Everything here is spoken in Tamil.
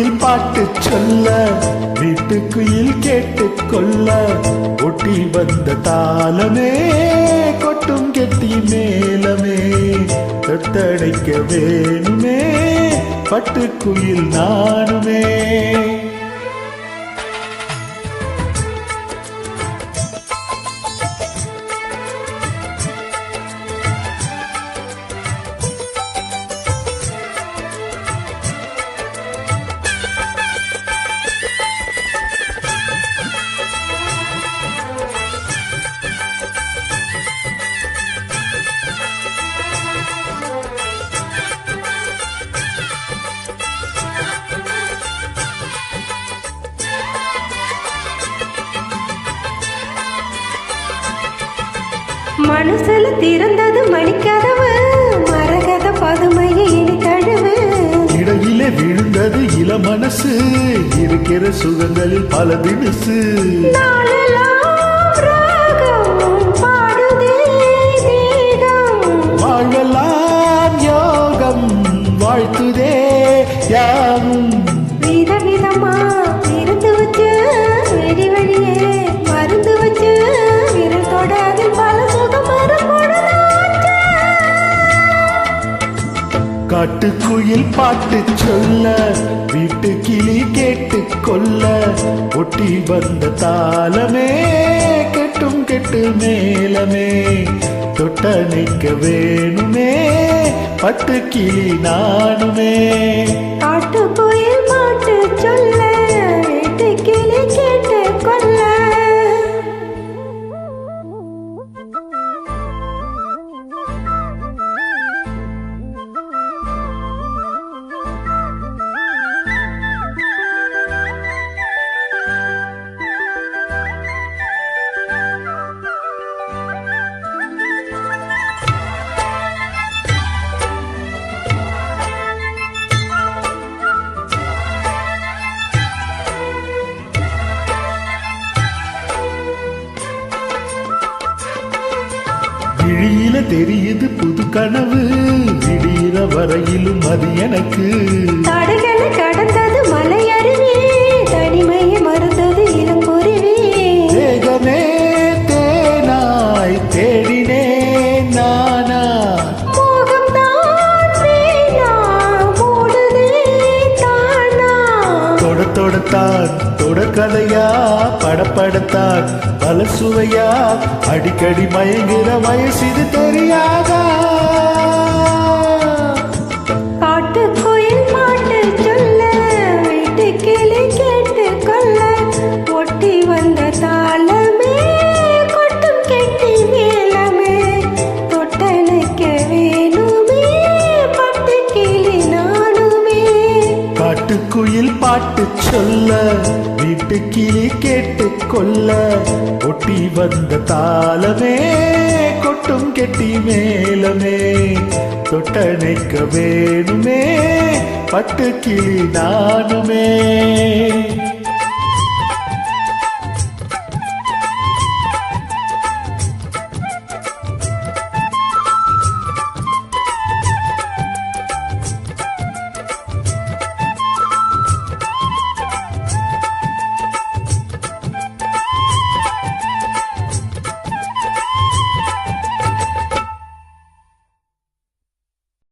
காட்டுக்குயில் பாட்டு சொல்ல வீட்டுக்குயில் கேட்டுக்கொள்ள ஒட்டி வந்த தாளமே கொட்டும் கெட்டி மேலமே தொட்டடைக்க வேணுமே பட்டுக்குயில் நானுமே. மனசுல திறந்தது மணிக்கதவு மரகத பதுமையை இனி தழுவு இடையிலே விழுந்தது இள மனசு இருக்கிற சுகங்களில் பல தினசு வாழலாம் யோகம் வாழ்த்துதே யாவும் விதவிதமா இருந்து வச்சு வெடி வழியே மருந்து வச்சு விரல் அதில் பல காட்டுக்குயில் பாட்டு சொல்ல வீட்டு கிளி கேட்டுக்கொள்ள ஒட்டி வந்த தாளமே கெட்டும் கெட்டு மேலமே தொட்டணைக்க வேணுமே பட்டு கிளி நானுமே. காட்டுக்குயில் பாட்டு சொல்ல வீட்டு கிளி கேட்டுக்கொள்ள விழியில தெரியுது புது கனவு விடியிற வரையிலும் அது எனக்கு தடைகளை கடந்தது மலை அருவி தனிமையை மறந்தது இளங்குருவி வேகமே தேனாய் தேடினே நானா தொடத்தான் தொடக்கதையா படப்படத்தான் பல சுவையா அடிக்கடி மயங்கிற வயசு இது தெரியாதா. காட்டுக்குயில் பாட்டு சொல்ல வீட்டு கிளி கேட்டுக்கொள்ள ஒட்டி வந்த தாளமே கொட்டும் கெட்டி மேலமே தொட்டணைக்க வேணுமே பட்டு கிளி நானுமே. காட்டுக்குயில் பாட்டு சொல்ல வீட்டு கிளி கேட்டுக்கொள்ள ஒட்டி வந்த தாளமே கொட்டும் கெட்டி மேலமே தொட்டணைக்க வேணுமே பட்டு கிளி நானுமே.